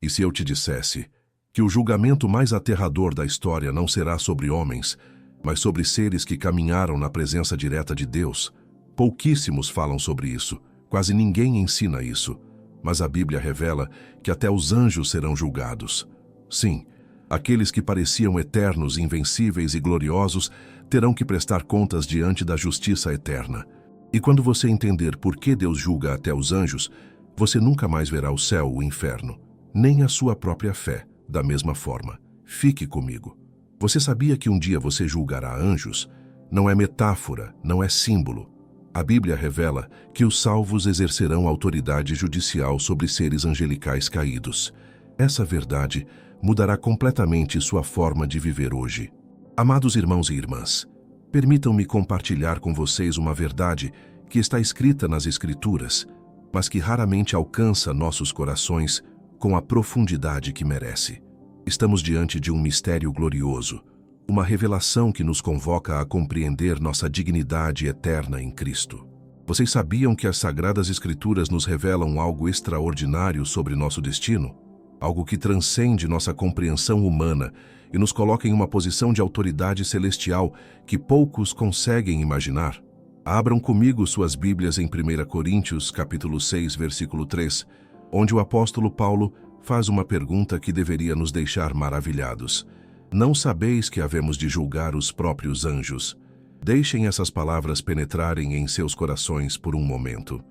E se eu te dissesse que o julgamento mais aterrador da história não será sobre homens, mas sobre seres que caminharam na presença direta de Deus? Pouquíssimos falam sobre isso, quase ninguém ensina isso, mas a Bíblia revela que até os anjos serão julgados. Sim, aqueles que pareciam eternos, invencíveis e gloriosos terão que prestar contas diante da justiça eterna. E quando você entender por que Deus julga até os anjos, você nunca mais verá o céu ou o inferno, nem a sua própria fé, da mesma forma. Fique comigo. Você sabia que um dia você julgará anjos? Não é metáfora, não é símbolo. A Bíblia revela que os salvos exercerão autoridade judicial sobre seres angelicais caídos. Essa verdade mudará completamente sua forma de viver hoje. Amados irmãos e irmãs, permitam-me compartilhar com vocês uma verdade que está escrita nas Escrituras, mas que raramente alcança nossos corações com a profundidade que merece. Estamos diante de um mistério glorioso, uma revelação que nos convoca a compreender nossa dignidade eterna em Cristo. Vocês sabiam que as Sagradas Escrituras nos revelam algo extraordinário sobre nosso destino? Algo que transcende nossa compreensão humana e nos coloca em uma posição de autoridade celestial que poucos conseguem imaginar? Abram comigo suas Bíblias em 1 Coríntios, capítulo 6, versículo 3, onde o apóstolo Paulo faz uma pergunta que deveria nos deixar maravilhados. Não sabeis que havemos de julgar os próprios anjos? Deixem essas palavras penetrarem em seus corações por um momento.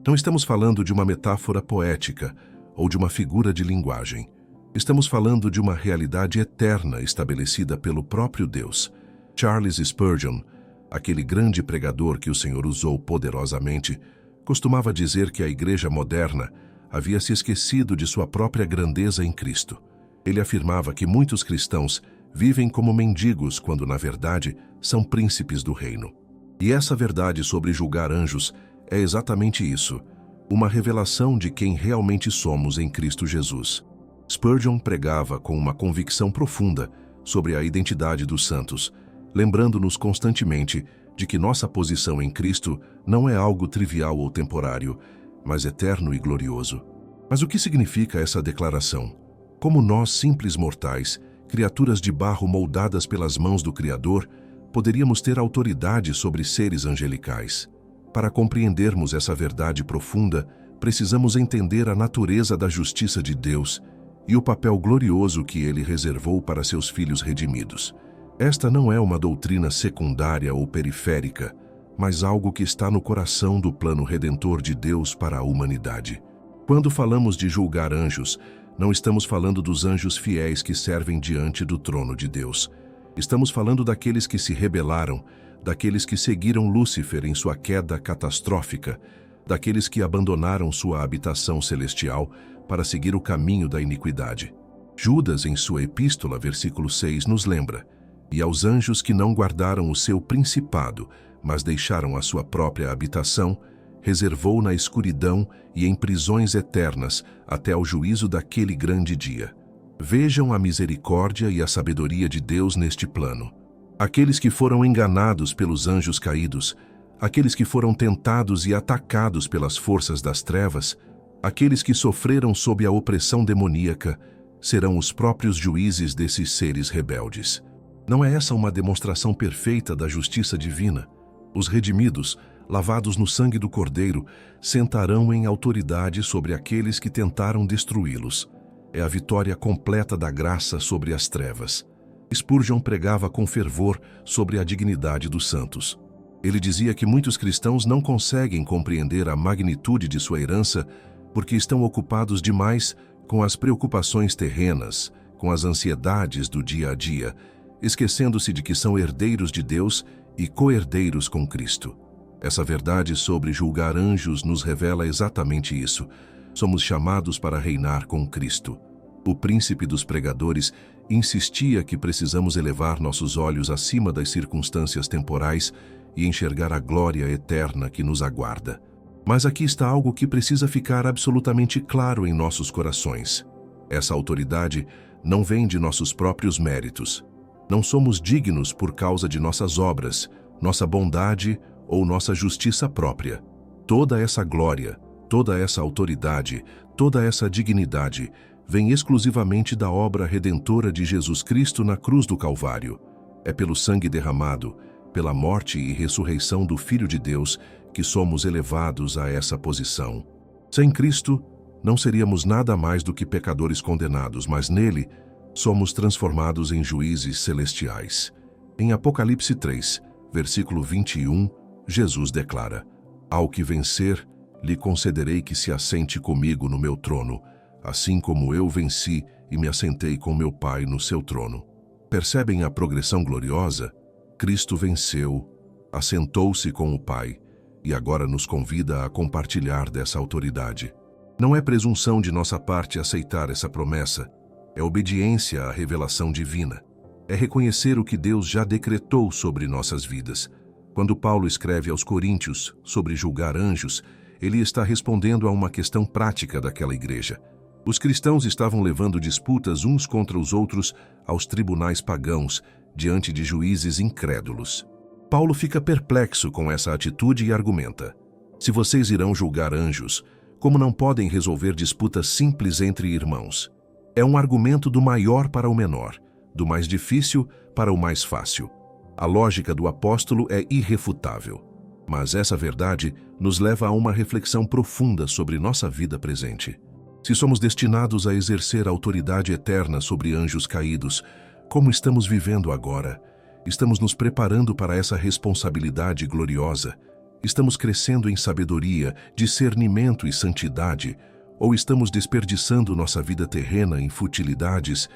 Não estamos falando de uma metáfora poética ou de uma figura de linguagem. Estamos falando de uma realidade eterna estabelecida pelo próprio Deus. Charles Spurgeon, aquele grande pregador que o Senhor usou poderosamente, costumava dizer que a igreja moderna havia se esquecido de sua própria grandeza em Cristo. Ele afirmava que muitos cristãos vivem como mendigos quando, na verdade, são príncipes do reino. E essa verdade sobre julgar anjos é exatamente isso, uma revelação de quem realmente somos em Cristo Jesus. Spurgeon pregava com uma convicção profunda sobre a identidade dos santos, lembrando-nos constantemente de que nossa posição em Cristo não é algo trivial ou temporário, mas eterno e glorioso. Mas o que significa essa declaração? Como nós, simples mortais, criaturas de barro moldadas pelas mãos do Criador, poderíamos ter autoridade sobre seres angelicais? Para compreendermos essa verdade profunda, precisamos entender a natureza da justiça de Deus e o papel glorioso que Ele reservou para seus filhos redimidos. Esta não é uma doutrina secundária ou periférica, mas algo que está no coração do plano redentor de Deus para a humanidade. Quando falamos de julgar anjos, não estamos falando dos anjos fiéis que servem diante do trono de Deus. Estamos falando daqueles que se rebelaram, daqueles que seguiram Lúcifer em sua queda catastrófica, daqueles que abandonaram sua habitação celestial para seguir o caminho da iniquidade. Judas, em sua epístola, versículo 6, nos lembra: "E aos anjos que não guardaram o seu principado, mas deixaram a sua própria habitação, reservou na escuridão e em prisões eternas até ao juízo daquele grande dia." Vejam a misericórdia e a sabedoria de Deus neste plano. Aqueles que foram enganados pelos anjos caídos, aqueles que foram tentados e atacados pelas forças das trevas, aqueles que sofreram sob a opressão demoníaca, serão os próprios juízes desses seres rebeldes. Não é essa uma demonstração perfeita da justiça divina? Os redimidos, lavados no sangue do Cordeiro, sentarão em autoridade sobre aqueles que tentaram destruí-los. É a vitória completa da graça sobre as trevas. Spurgeon pregava com fervor sobre a dignidade dos santos. Ele dizia que muitos cristãos não conseguem compreender a magnitude de sua herança porque estão ocupados demais com as preocupações terrenas, com as ansiedades do dia a dia, esquecendo-se de que são herdeiros de Deus e co-herdeiros com Cristo. Essa verdade sobre julgar anjos nos revela exatamente isso. Somos chamados para reinar com Cristo. O príncipe dos pregadores insistia que precisamos elevar nossos olhos acima das circunstâncias temporais e enxergar a glória eterna que nos aguarda. Mas aqui está algo que precisa ficar absolutamente claro em nossos corações. Essa autoridade não vem de nossos próprios méritos. Não somos dignos por causa de nossas obras, nossa bondade ou nossa justiça própria. Toda essa glória, toda essa autoridade, toda essa dignidade vem exclusivamente da obra redentora de Jesus Cristo na cruz do Calvário. É pelo sangue derramado, pela morte e ressurreição do Filho de Deus, que somos elevados a essa posição. Sem Cristo, não seríamos nada mais do que pecadores condenados, mas nele somos transformados em juízes celestiais. Em Apocalipse 3, versículo 21, Jesus declara: Ao que vencer, lhe concederei que se assente comigo no meu trono, assim como eu venci e me assentei com meu Pai no seu trono. Percebem a progressão gloriosa? Cristo venceu, assentou-se com o Pai e agora nos convida a compartilhar dessa autoridade. Não é presunção de nossa parte aceitar essa promessa, é obediência à revelação divina. É reconhecer o que Deus já decretou sobre nossas vidas. Quando Paulo escreve aos Coríntios sobre julgar anjos, ele está respondendo a uma questão prática daquela igreja. Os cristãos estavam levando disputas uns contra os outros aos tribunais pagãos, diante de juízes incrédulos. Paulo fica perplexo com essa atitude e argumenta: se vocês irão julgar anjos, como não podem resolver disputas simples entre irmãos? É um argumento do maior para o menor, do mais difícil para o mais fácil. A lógica do apóstolo é irrefutável, mas essa verdade nos leva a uma reflexão profunda sobre nossa vida presente. Se somos destinados a exercer a autoridade eterna sobre anjos caídos, como estamos vivendo agora? Estamos nos preparando para essa responsabilidade gloriosa? Estamos crescendo em sabedoria, discernimento e santidade? Ou estamos desperdiçando nossa vida terrena em futilidades,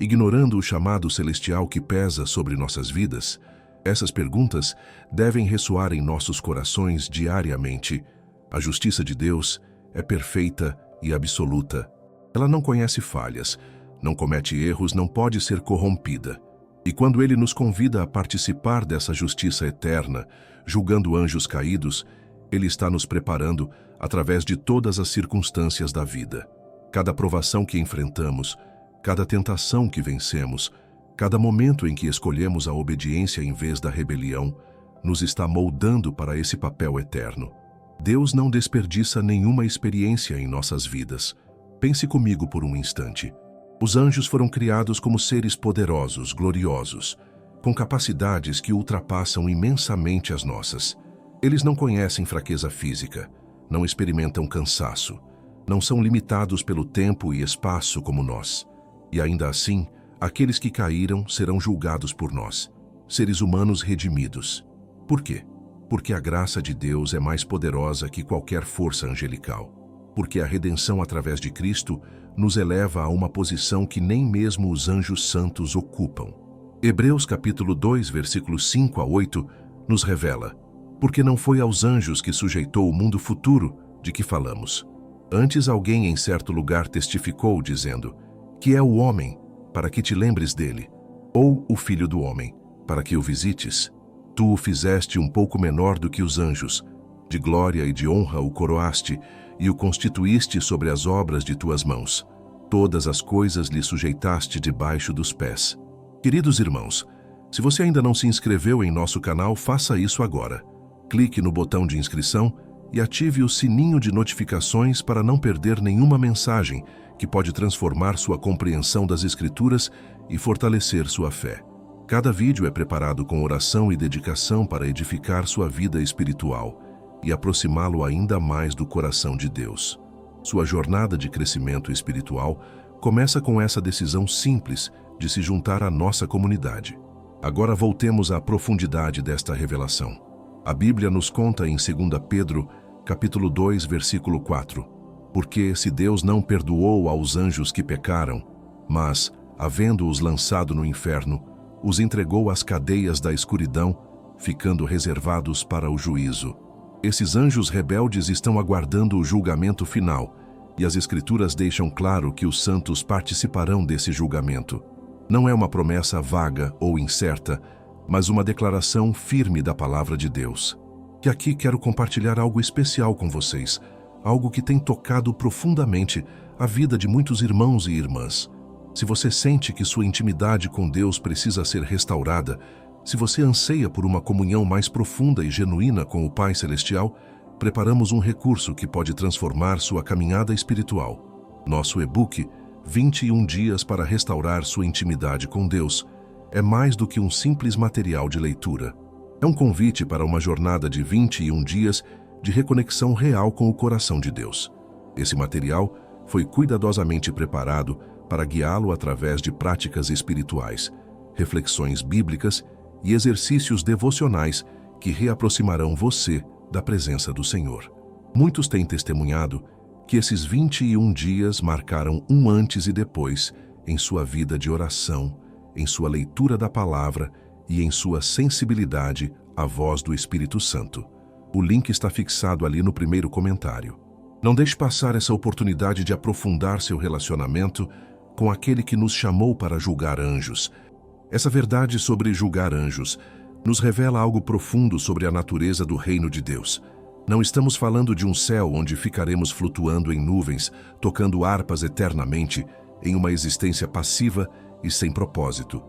ignorando o chamado celestial que pesa sobre nossas vidas? Essas perguntas devem ressoar em nossos corações diariamente. A justiça de Deus é perfeita e absoluta. Ela não conhece falhas, não comete erros, não pode ser corrompida. E quando Ele nos convida a participar dessa justiça eterna, julgando anjos caídos, Ele está nos preparando através de todas as circunstâncias da vida. Cada provação que enfrentamos, cada tentação que vencemos, cada momento em que escolhemos a obediência em vez da rebelião, nos está moldando para esse papel eterno. Deus não desperdiça nenhuma experiência em nossas vidas. Pense comigo por um instante. Os anjos foram criados como seres poderosos, gloriosos, com capacidades que ultrapassam imensamente as nossas. Eles não conhecem fraqueza física, não experimentam cansaço, não são limitados pelo tempo e espaço como nós. E ainda assim, aqueles que caíram serão julgados por nós, seres humanos redimidos. Por quê? Porque a graça de Deus é mais poderosa que qualquer força angelical. Porque a redenção através de Cristo nos eleva a uma posição que nem mesmo os anjos santos ocupam. Hebreus capítulo 2, versículos 5 a 8, nos revela: porque não foi aos anjos que sujeitou o mundo futuro de que falamos. Antes alguém em certo lugar testificou, dizendo: que é o homem, para que te lembres dele, ou o filho do homem, para que o visites. Tu o fizeste um pouco menor do que os anjos, de glória e de honra o coroaste, e o constituíste sobre as obras de tuas mãos. Todas as coisas lhe sujeitaste debaixo dos pés. Queridos irmãos, se você ainda não se inscreveu em nosso canal, faça isso agora. Clique no botão de inscrição e ative o sininho de notificações para não perder nenhuma mensagem que pode transformar sua compreensão das Escrituras e fortalecer sua fé. Cada vídeo é preparado com oração e dedicação para edificar sua vida espiritual e aproximá-lo ainda mais do coração de Deus. Sua jornada de crescimento espiritual começa com essa decisão simples de se juntar à nossa comunidade. Agora voltemos à profundidade desta revelação. A Bíblia nos conta em 2 Pedro, capítulo 2, versículo 4, porque se Deus não perdoou aos anjos que pecaram, mas, havendo-os lançado no inferno, os entregou às cadeias da escuridão, ficando reservados para o juízo. Esses anjos rebeldes estão aguardando o julgamento final, e as Escrituras deixam claro que os santos participarão desse julgamento. Não é uma promessa vaga ou incerta, mas uma declaração firme da palavra de Deus. E aqui quero compartilhar algo especial com vocês, algo que tem tocado profundamente a vida de muitos irmãos e irmãs. Se você sente que sua intimidade com Deus precisa ser restaurada, se você anseia por uma comunhão mais profunda e genuína com o Pai Celestial, preparamos um recurso que pode transformar sua caminhada espiritual. Nosso e-book, 21 dias para restaurar sua intimidade com Deus, é mais do que um simples material de leitura. É um convite para uma jornada de 21 dias de reconexão real com o coração de Deus. Esse material foi cuidadosamente preparado para guiá-lo através de práticas espirituais, reflexões bíblicas e exercícios devocionais que reaproximarão você da presença do Senhor. Muitos têm testemunhado que esses 21 dias marcaram um antes e depois em sua vida de oração, em sua leitura da palavra e em sua sensibilidade à voz do Espírito Santo. O link está fixado ali no primeiro comentário. Não deixe passar essa oportunidade de aprofundar seu relacionamento com aquele que nos chamou para julgar anjos. Essa verdade sobre julgar anjos nos revela algo profundo sobre a natureza do reino de Deus. Não estamos falando de um céu onde ficaremos flutuando em nuvens, tocando harpas eternamente, em uma existência passiva e sem propósito.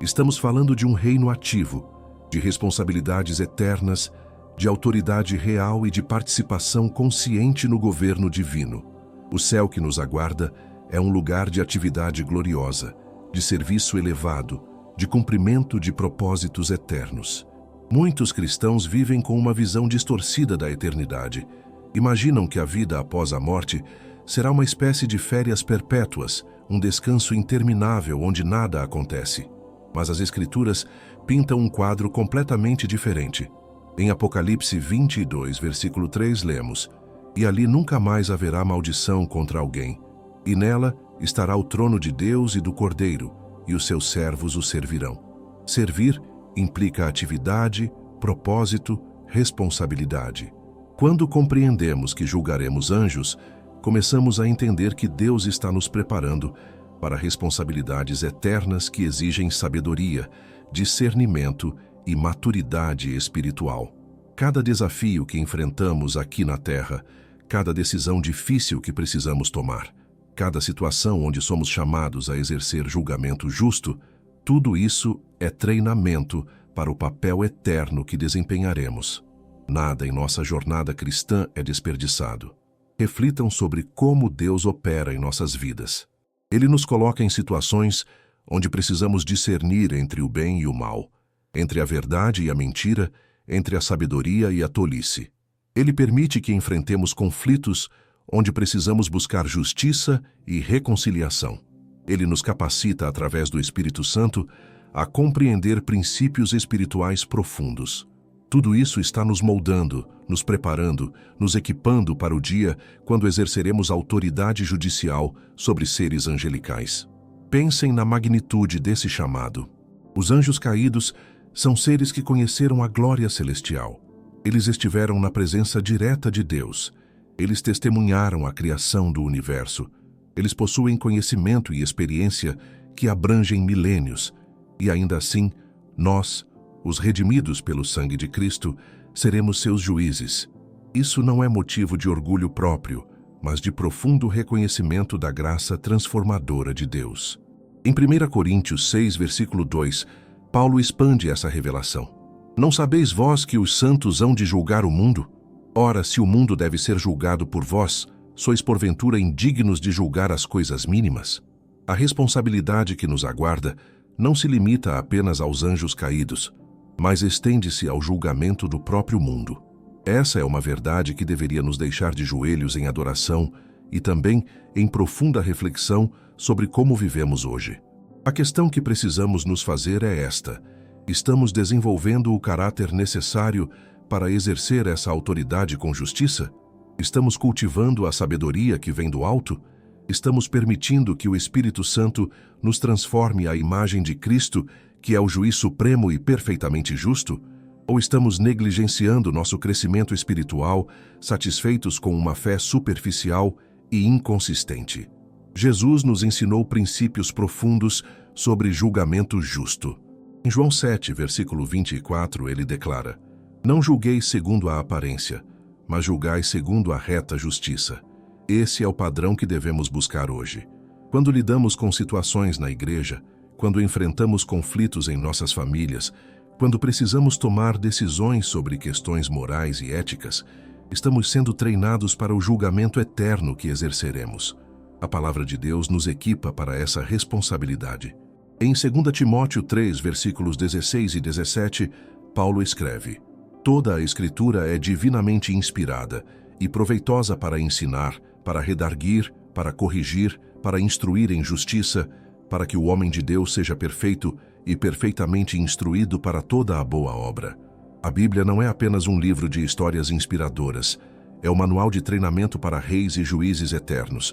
Estamos falando de um reino ativo, de responsabilidades eternas, de autoridade real e de participação consciente no governo divino. O céu que nos aguarda é um lugar de atividade gloriosa, de serviço elevado, de cumprimento de propósitos eternos. Muitos cristãos vivem com uma visão distorcida da eternidade. Imaginam que a vida após a morte será uma espécie de férias perpétuas, um descanso interminável onde nada acontece. Mas as Escrituras pintam um quadro completamente diferente. Em Apocalipse 22, versículo 3, lemos: "E ali nunca mais haverá maldição contra alguém, e nela estará o trono de Deus e do Cordeiro, e os seus servos o servirão." Servir implica atividade, propósito, responsabilidade. Quando compreendemos que julgaremos anjos, começamos a entender que Deus está nos preparando para responsabilidades eternas que exigem sabedoria, discernimento e maturidade espiritual. Cada desafio que enfrentamos aqui na Terra, cada decisão difícil que precisamos tomar, cada situação onde somos chamados a exercer julgamento justo, tudo isso é treinamento para o papel eterno que desempenharemos. Nada em nossa jornada cristã é desperdiçado. Reflitam sobre como Deus opera em nossas vidas. Ele nos coloca em situações onde precisamos discernir entre o bem e o mal, entre a verdade e a mentira, entre a sabedoria e a tolice. Ele permite que enfrentemos conflitos onde precisamos buscar justiça e reconciliação. Ele nos capacita, através do Espírito Santo, a compreender princípios espirituais profundos. Tudo isso está nos moldando, nos preparando, nos equipando para o dia quando exerceremos autoridade judicial sobre seres angelicais. Pensem na magnitude desse chamado. Os anjos caídos são seres que conheceram a glória celestial. Eles estiveram na presença direta de Deus. Eles testemunharam a criação do universo. Eles possuem conhecimento e experiência que abrangem milênios. E ainda assim, nós, os redimidos pelo sangue de Cristo, seremos seus juízes. Isso não é motivo de orgulho próprio, mas de profundo reconhecimento da graça transformadora de Deus. Em 1 Coríntios 6, versículo 2, Paulo expande essa revelação. "Não sabeis vós que os santos hão de julgar o mundo? Ora, se o mundo deve ser julgado por vós, sois porventura indignos de julgar as coisas mínimas?" A responsabilidade que nos aguarda não se limita apenas aos anjos caídos, mas estende-se ao julgamento do próprio mundo. Essa é uma verdade que deveria nos deixar de joelhos em adoração e também em profunda reflexão sobre como vivemos hoje. A questão que precisamos nos fazer é esta: estamos desenvolvendo o caráter necessário para exercer essa autoridade com justiça? Estamos cultivando a sabedoria que vem do alto? Estamos permitindo que o Espírito Santo nos transforme à imagem de Cristo, que é o juiz supremo e perfeitamente justo? Ou estamos negligenciando nosso crescimento espiritual, satisfeitos com uma fé superficial e inconsistente? Jesus nos ensinou princípios profundos sobre julgamento justo. Em João 7, versículo 24, ele declara: "Não julgueis segundo a aparência, mas julgai segundo a reta justiça." Esse é o padrão que devemos buscar hoje. Quando lidamos com situações na igreja, quando enfrentamos conflitos em nossas famílias, quando precisamos tomar decisões sobre questões morais e éticas, estamos sendo treinados para o julgamento eterno que exerceremos. A palavra de Deus nos equipa para essa responsabilidade. Em 2 Timóteo 3, versículos 16 e 17, Paulo escreve: Toda a Escritura é divinamente inspirada e proveitosa para ensinar, para redarguir, para corrigir, para instruir em justiça, para que o homem de Deus seja perfeito e perfeitamente instruído para toda a boa obra. A Bíblia não é apenas um livro de histórias inspiradoras, é um manual de treinamento para reis e juízes eternos.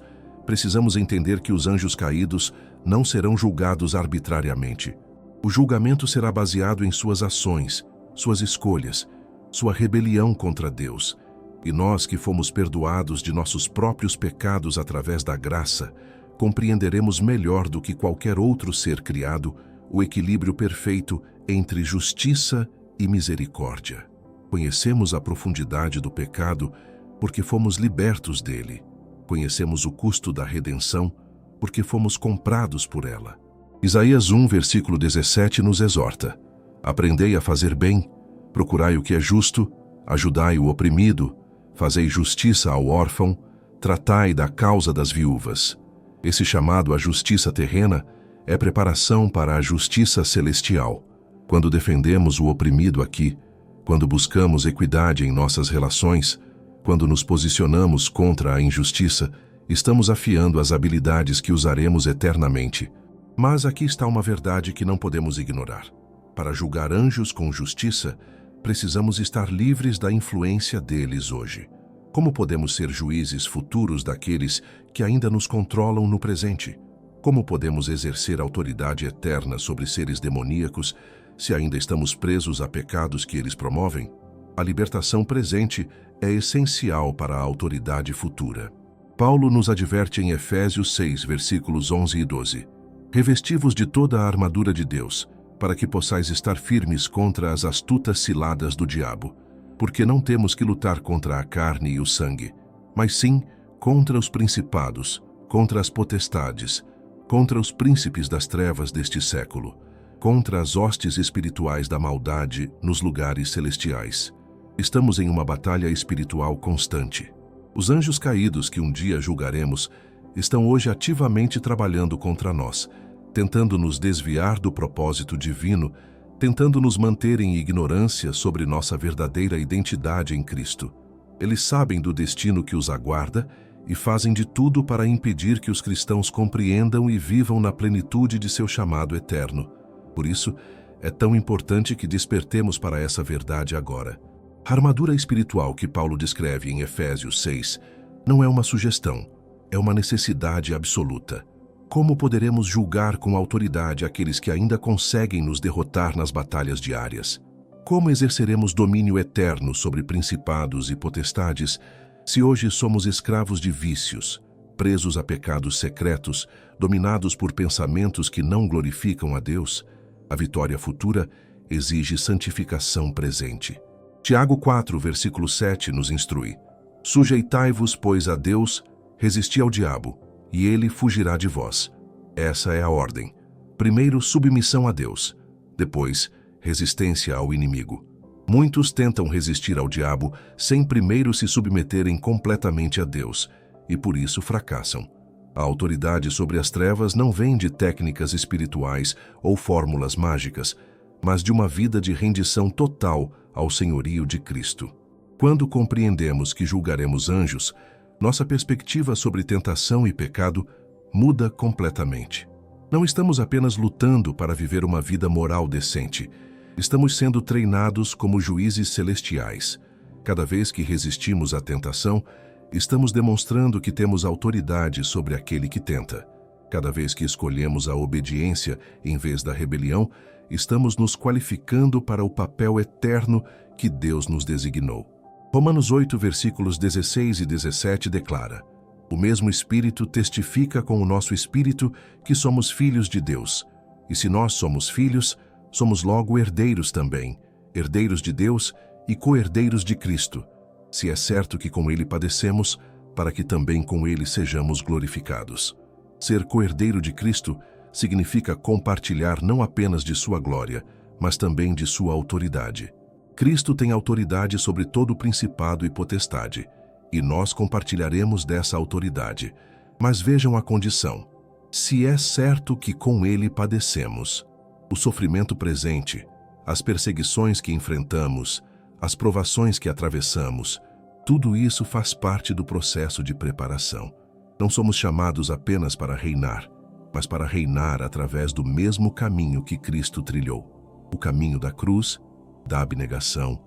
Precisamos entender que os anjos caídos não serão julgados arbitrariamente. O julgamento será baseado em suas ações, suas escolhas, sua rebelião contra Deus. E nós que fomos perdoados de nossos próprios pecados através da graça, compreenderemos melhor do que qualquer outro ser criado o equilíbrio perfeito entre justiça e misericórdia. Conhecemos a profundidade do pecado porque fomos libertos dele. Conhecemos o custo da redenção porque fomos comprados por ela. Isaías 1, versículo 17 nos exorta: Aprendei a fazer bem, procurai o que é justo, ajudai o oprimido, fazei justiça ao órfão, tratai da causa das viúvas. Esse chamado à justiça terrena é preparação para a justiça celestial. Quando defendemos o oprimido aqui, quando buscamos equidade em nossas relações, quando nos posicionamos contra a injustiça, estamos afiando as habilidades que usaremos eternamente. Mas aqui está uma verdade que não podemos ignorar. Para julgar anjos com justiça, precisamos estar livres da influência deles hoje. Como podemos ser juízes futuros daqueles que ainda nos controlam no presente? Como podemos exercer autoridade eterna sobre seres demoníacos se ainda estamos presos a pecados que eles promovem? A libertação presente é essencial para a autoridade futura. Paulo nos adverte em Efésios 6, versículos 11 e 12. Revesti-vos de toda a armadura de Deus, para que possais estar firmes contra as astutas ciladas do diabo. Porque não temos que lutar contra a carne e o sangue, mas sim contra os principados, contra as potestades, contra os príncipes das trevas deste século, contra as hostes espirituais da maldade nos lugares celestiais. Estamos em uma batalha espiritual constante. Os anjos caídos que um dia julgaremos estão hoje ativamente trabalhando contra nós, tentando nos desviar do propósito divino, tentando nos manter em ignorância sobre nossa verdadeira identidade em Cristo. Eles sabem do destino que os aguarda e fazem de tudo para impedir que os cristãos compreendam e vivam na plenitude de seu chamado eterno. Por isso, é tão importante que despertemos para essa verdade agora. A armadura espiritual que Paulo descreve em Efésios 6 não é uma sugestão, é uma necessidade absoluta. Como poderemos julgar com autoridade aqueles que ainda conseguem nos derrotar nas batalhas diárias? Como exerceremos domínio eterno sobre principados e potestades se hoje somos escravos de vícios, presos a pecados secretos, dominados por pensamentos que não glorificam a Deus? A vitória futura exige santificação presente. Tiago 4, versículo 7 nos instrui: Sujeitai-vos, pois, a Deus, resisti ao diabo, e ele fugirá de vós. Essa é a ordem. Primeiro, submissão a Deus. Depois, resistência ao inimigo. Muitos tentam resistir ao diabo sem primeiro se submeterem completamente a Deus, e por isso fracassam. A autoridade sobre as trevas não vem de técnicas espirituais ou fórmulas mágicas, mas de uma vida de rendição total ao senhorio de Cristo. Quando compreendemos que julgaremos anjos, nossa perspectiva sobre tentação e pecado muda completamente. Não estamos apenas lutando para viver uma vida moral decente. Estamos sendo treinados como juízes celestiais. Cada vez que resistimos à tentação, estamos demonstrando que temos autoridade sobre aquele que tenta. Cada vez que escolhemos a obediência em vez da rebelião, estamos nos qualificando para o papel eterno que Deus nos designou. Romanos 8, versículos 16 e 17 declara: O mesmo Espírito testifica com o nosso espírito que somos filhos de Deus. E se nós somos filhos, somos logo herdeiros também, herdeiros de Deus e co-herdeiros de Cristo, se é certo que com Ele padecemos, para que também com Ele sejamos glorificados. Ser co-herdeiro de Cristo significa compartilhar não apenas de sua glória, mas também de sua autoridade. Cristo tem autoridade sobre todo o principado e potestade, e nós compartilharemos dessa autoridade. Mas vejam a condição. Se é certo que com ele padecemos, o sofrimento presente, as perseguições que enfrentamos, as provações que atravessamos, tudo isso faz parte do processo de preparação. Não somos chamados apenas para reinar, mas para reinar através do mesmo caminho que Cristo trilhou. O caminho da cruz, da abnegação,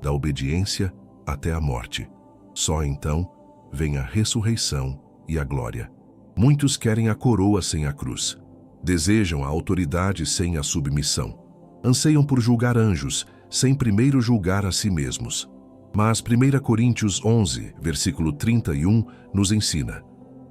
da obediência até a morte. Só então vem a ressurreição e a glória. Muitos querem a coroa sem a cruz. Desejam a autoridade sem a submissão. Anseiam por julgar anjos, sem primeiro julgar a si mesmos. Mas 1 Coríntios 11, versículo 31, nos ensina: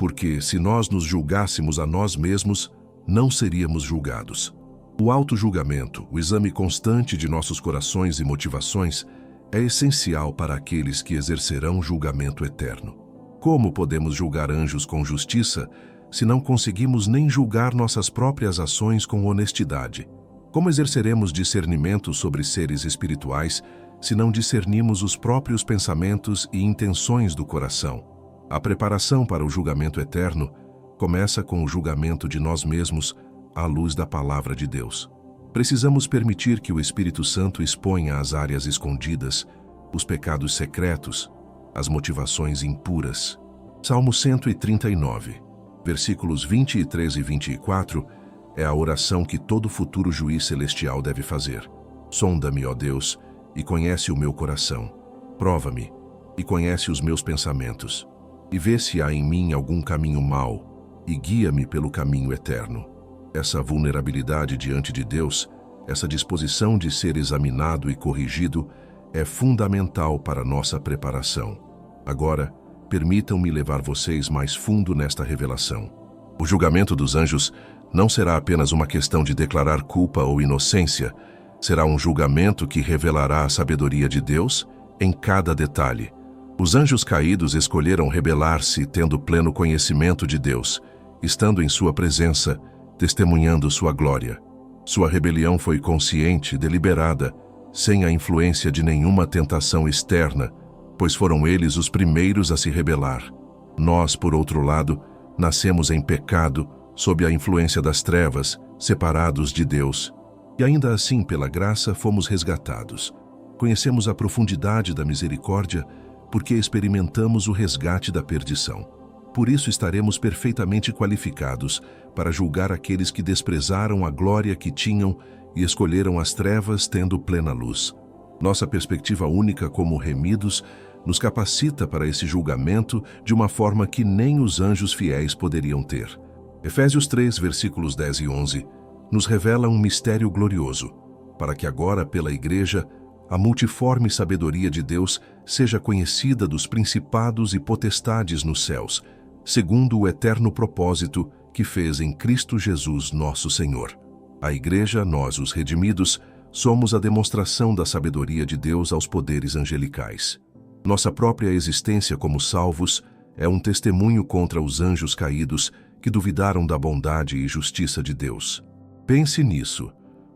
porque se nós nos julgássemos a nós mesmos, não seríamos julgados. O auto-julgamento, o exame constante de nossos corações e motivações, é essencial para aqueles que exercerão julgamento eterno. Como podemos julgar anjos com justiça se não conseguimos nem julgar nossas próprias ações com honestidade? Como exerceremos discernimento sobre seres espirituais se não discernimos os próprios pensamentos e intenções do coração? A preparação para o julgamento eterno começa com o julgamento de nós mesmos à luz da palavra de Deus. Precisamos permitir que o Espírito Santo exponha as áreas escondidas, os pecados secretos, as motivações impuras. Salmo 139, versículos 23 e 24, é a oração que todo futuro juiz celestial deve fazer. Sonda-me, ó Deus, e conhece o meu coração. Prova-me, e conhece os meus pensamentos. E vê se há em mim algum caminho mau, e guia-me pelo caminho eterno. Essa vulnerabilidade diante de Deus, essa disposição de ser examinado e corrigido, é fundamental para nossa preparação. Agora, permitam-me levar vocês mais fundo nesta revelação. O julgamento dos anjos não será apenas uma questão de declarar culpa ou inocência, será um julgamento que revelará a sabedoria de Deus em cada detalhe. Os anjos caídos escolheram rebelar-se tendo pleno conhecimento de Deus, estando em sua presença, testemunhando sua glória. Sua rebelião foi consciente, deliberada, sem a influência de nenhuma tentação externa, pois foram eles os primeiros a se rebelar. Nós, por outro lado, nascemos em pecado, sob a influência das trevas, separados de Deus. E ainda assim, pela graça, fomos resgatados. Conhecemos a profundidade da misericórdia, porque experimentamos o resgate da perdição. Por isso estaremos perfeitamente qualificados para julgar aqueles que desprezaram a glória que tinham e escolheram as trevas tendo plena luz. Nossa perspectiva única como remidos nos capacita para esse julgamento de uma forma que nem os anjos fiéis poderiam ter. Efésios 3, versículos 10 e 11, nos revela um mistério glorioso, para que agora, pela Igreja, a multiforme sabedoria de Deus seja conhecida dos principados e potestades nos céus, segundo o eterno propósito que fez em Cristo Jesus nosso Senhor. A Igreja, nós, os redimidos, somos a demonstração da sabedoria de Deus aos poderes angelicais. Nossa própria existência como salvos é um testemunho contra os anjos caídos que duvidaram da bondade e justiça de Deus. Pense nisso.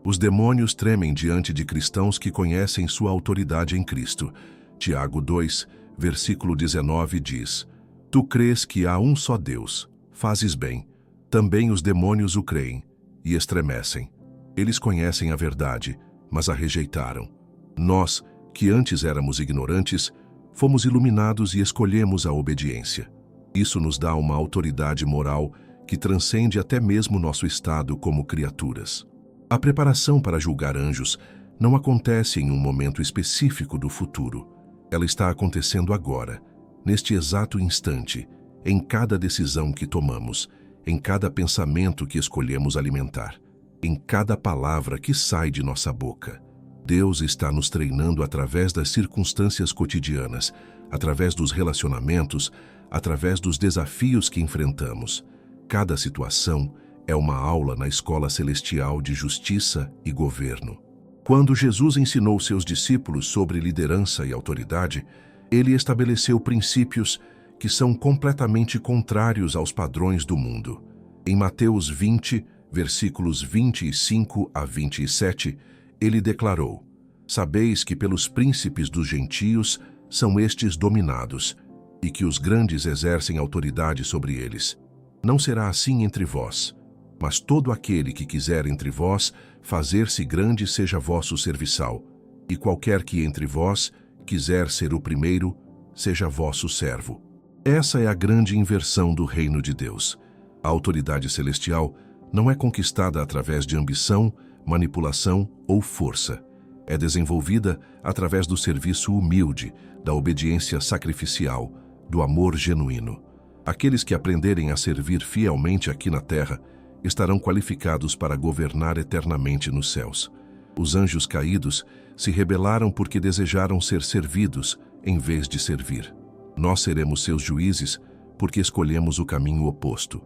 Os demônios tremem diante de cristãos que conhecem sua autoridade em Cristo. Tiago 2, versículo 19 diz: Tu crês que há um só Deus, fazes bem. Também os demônios o creem e estremecem. Eles conhecem a verdade, mas a rejeitaram. Nós, que antes éramos ignorantes, fomos iluminados e escolhemos a obediência. Isso nos dá uma autoridade moral que transcende até mesmo nosso estado como criaturas. A preparação para julgar anjos não acontece em um momento específico do futuro. Ela está acontecendo agora, neste exato instante, em cada decisão que tomamos, em cada pensamento que escolhemos alimentar, em cada palavra que sai de nossa boca. Deus está nos treinando através das circunstâncias cotidianas, através dos relacionamentos, através dos desafios que enfrentamos. Cada situação é uma aula na escola celestial de justiça e governo. Quando Jesus ensinou seus discípulos sobre liderança e autoridade, ele estabeleceu princípios que são completamente contrários aos padrões do mundo. Em Mateus 20, versículos 25 a 27, ele declarou: Sabeis que pelos príncipes dos gentios são estes dominados, e que os grandes exercem autoridade sobre eles. Não será assim entre vós, mas todo aquele que quiser entre vós fazer-se grande seja vosso serviçal, e qualquer que entre vós quiser ser o primeiro, seja vosso servo. Essa é a grande inversão do reino de Deus. A autoridade celestial não é conquistada através de ambição, manipulação ou força. É desenvolvida através do serviço humilde, da obediência sacrificial, do amor genuíno. Aqueles que aprenderem a servir fielmente aqui na terra estarão qualificados para governar eternamente nos céus. Os anjos caídos se rebelaram porque desejaram ser servidos em vez de servir. Nós seremos seus juízes porque escolhemos o caminho oposto.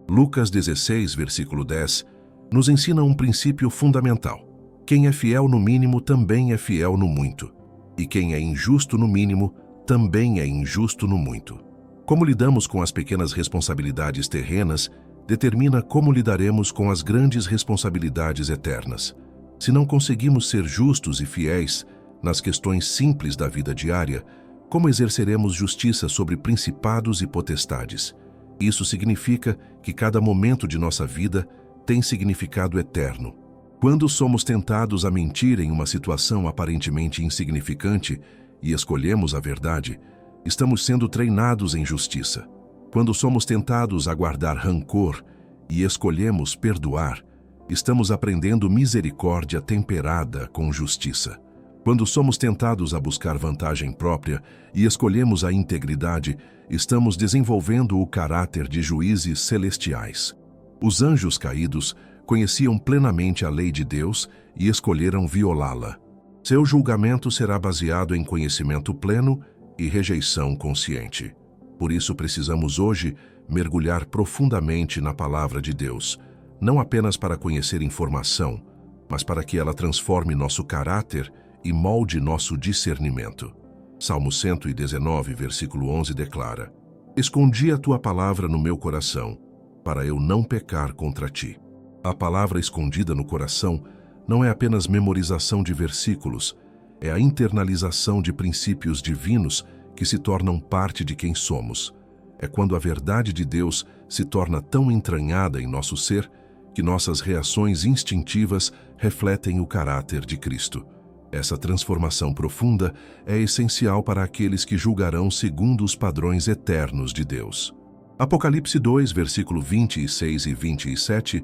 Lucas 16, versículo 10, nos ensina um princípio fundamental. Quem é fiel no mínimo também é fiel no muito, e quem é injusto no mínimo também é injusto no muito. Como lidamos com as pequenas responsabilidades terrenas determina como lidaremos com as grandes responsabilidades eternas. Se não conseguimos ser justos e fiéis nas questões simples da vida diária, como exerceremos justiça sobre principados e potestades? Isso significa que cada momento de nossa vida tem significado eterno. Quando somos tentados a mentir em uma situação aparentemente insignificante e escolhemos a verdade, estamos sendo treinados em justiça. Quando somos tentados a guardar rancor e escolhemos perdoar, estamos aprendendo misericórdia temperada com justiça. Quando somos tentados a buscar vantagem própria e escolhemos a integridade, estamos desenvolvendo o caráter de juízes celestiais. Os anjos caídos conheciam plenamente a lei de Deus e escolheram violá-la. Seu julgamento será baseado em conhecimento pleno e rejeição consciente. Por isso precisamos hoje mergulhar profundamente na palavra de Deus, não apenas para conhecer informação, mas para que ela transforme nosso caráter e molde nosso discernimento. Salmo 119, versículo 11 declara: Escondi a tua palavra no meu coração, para eu não pecar contra ti. A palavra escondida no coração não é apenas memorização de versículos, é a internalização de princípios divinos que se tornam parte de quem somos. É quando a verdade de Deus se torna tão entranhada em nosso ser que nossas reações instintivas refletem o caráter de Cristo. Essa transformação profunda é essencial para aqueles que julgarão segundo os padrões eternos de Deus. Apocalipse 2, versículo 26 e 27,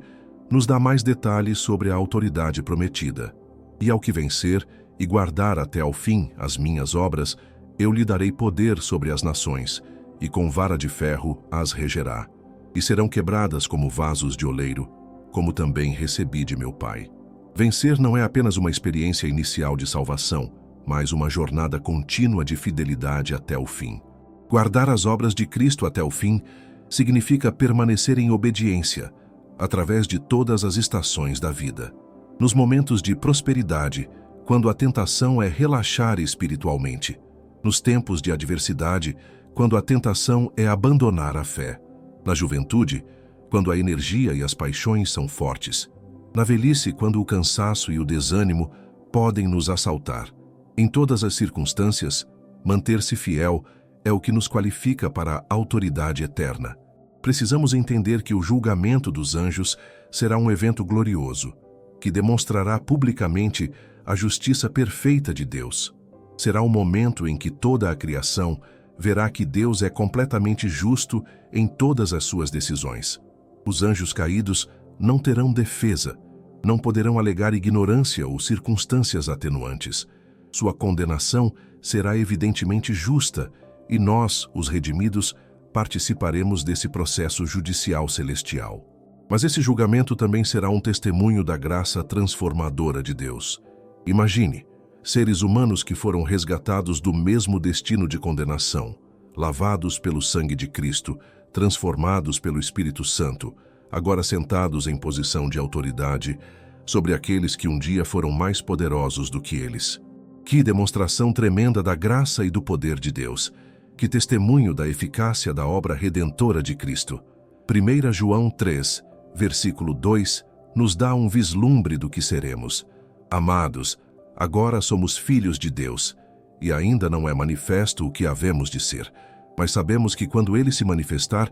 nos dá mais detalhes sobre a autoridade prometida. E ao que vencer e guardar até ao fim as minhas obras, eu lhe darei poder sobre as nações, e com vara de ferro as regerá, e serão quebradas como vasos de oleiro, como também recebi de meu Pai. Vencer não é apenas uma experiência inicial de salvação, mas uma jornada contínua de fidelidade até o fim. Guardar as obras de Cristo até o fim significa permanecer em obediência, através de todas as estações da vida. Nos momentos de prosperidade, quando a tentação é relaxar espiritualmente. Nos tempos de adversidade, quando a tentação é abandonar a fé. Na juventude, quando a energia e as paixões são fortes. Na velhice, quando o cansaço e o desânimo podem nos assaltar. Em todas as circunstâncias, manter-se fiel é o que nos qualifica para a autoridade eterna. Precisamos entender que o julgamento dos anjos será um evento glorioso, que demonstrará publicamente a justiça perfeita de Deus. Será um momento em que toda a criação verá que Deus é completamente justo em todas as suas decisões. Os anjos caídos não terão defesa, não poderão alegar ignorância ou circunstâncias atenuantes. Sua condenação será evidentemente justa e nós, os redimidos, participaremos desse processo judicial celestial. Mas esse julgamento também será um testemunho da graça transformadora de Deus. Imagine, seres humanos que foram resgatados do mesmo destino de condenação, lavados pelo sangue de Cristo, transformados pelo Espírito Santo, agora sentados em posição de autoridade sobre aqueles que um dia foram mais poderosos do que eles. Que demonstração tremenda da graça e do poder de Deus! Que testemunho da eficácia da obra redentora de Cristo! 1 João 3, versículo 2, nos dá um vislumbre do que seremos. Amados, agora somos filhos de Deus, e ainda não é manifesto o que havemos de ser, mas sabemos que quando Ele se manifestar,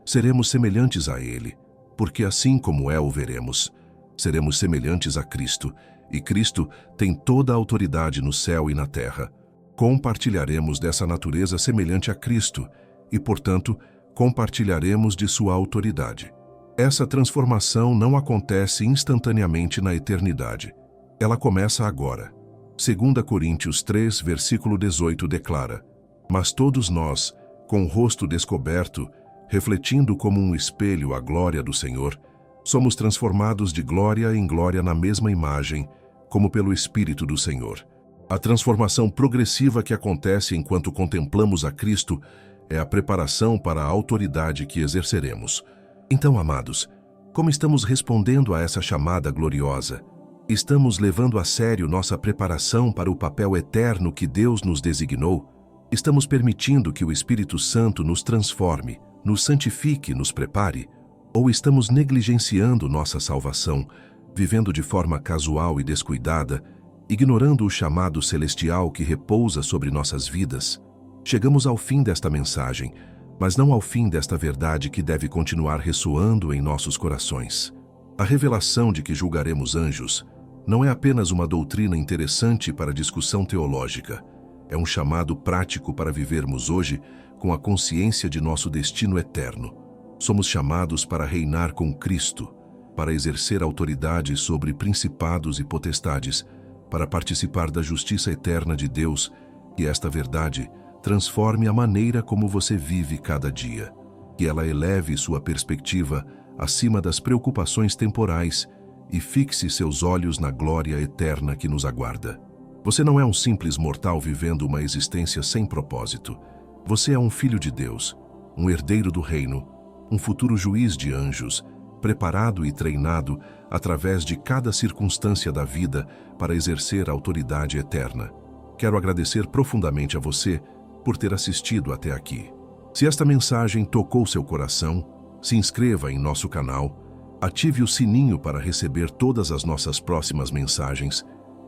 seremos semelhantes a Ele, porque assim como é o veremos, seremos semelhantes a Cristo, e Cristo tem toda a autoridade no céu e na terra. Compartilharemos dessa natureza semelhante a Cristo e, portanto, compartilharemos de sua autoridade. Essa transformação não acontece instantaneamente na eternidade. Ela começa agora. 2 Coríntios 3, versículo 18 declara: Mas todos nós, com o rosto descoberto, refletindo como um espelho a glória do Senhor, somos transformados de glória em glória na mesma imagem, como pelo Espírito do Senhor. A transformação progressiva que acontece enquanto contemplamos a Cristo é a preparação para a autoridade que exerceremos. Então, amados, como estamos respondendo a essa chamada gloriosa? Estamos levando a sério nossa preparação para o papel eterno que Deus nos designou? Estamos permitindo que o Espírito Santo nos transforme, nos santifique, nos prepare? Ou estamos negligenciando nossa salvação, vivendo de forma casual e descuidada, ignorando o chamado celestial que repousa sobre nossas vidas? Chegamos ao fim desta mensagem, mas não ao fim desta verdade que deve continuar ressoando em nossos corações. A revelação de que julgaremos anjos não é apenas uma doutrina interessante para discussão teológica, é um chamado prático para vivermos hoje com a consciência de nosso destino eterno. Somos chamados para reinar com Cristo, para exercer autoridade sobre principados e potestades, para participar da justiça eterna de Deus, que esta verdade transforme a maneira como você vive cada dia, que ela eleve sua perspectiva acima das preocupações temporais e fixe seus olhos na glória eterna que nos aguarda. Você não é um simples mortal vivendo uma existência sem propósito. Você é um filho de Deus, um herdeiro do reino, um futuro juiz de anjos, preparado e treinado através de cada circunstância da vida para exercer a autoridade eterna. Quero agradecer profundamente a você por ter assistido até aqui. Se esta mensagem tocou seu coração, se inscreva em nosso canal, ative o sininho para receber todas as nossas próximas mensagens,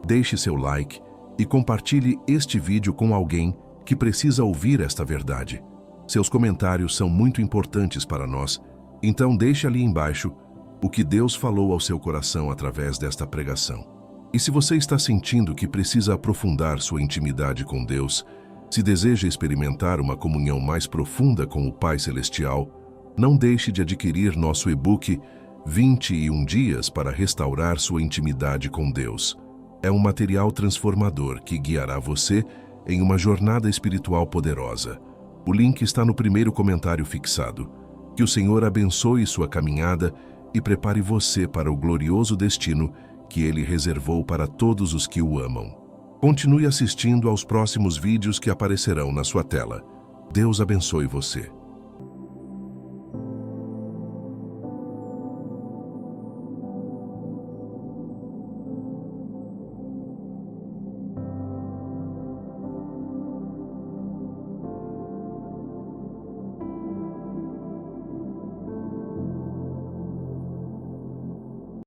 deixe seu like e compartilhe este vídeo com alguém que precisa ouvir esta verdade. Seus comentários são muito importantes para nós, então deixe ali embaixo o que Deus falou ao seu coração através desta pregação. E se você está sentindo que precisa aprofundar sua intimidade com Deus, se deseja experimentar uma comunhão mais profunda com o Pai Celestial, não deixe de adquirir nosso e-book 21 Dias para Restaurar Sua Intimidade com Deus. É um material transformador que guiará você em uma jornada espiritual poderosa. O link está no primeiro comentário fixado. Que o Senhor abençoe sua caminhada e prepare você para o glorioso destino que Ele reservou para todos os que o amam. Continue assistindo aos próximos vídeos que aparecerão na sua tela. Deus abençoe você.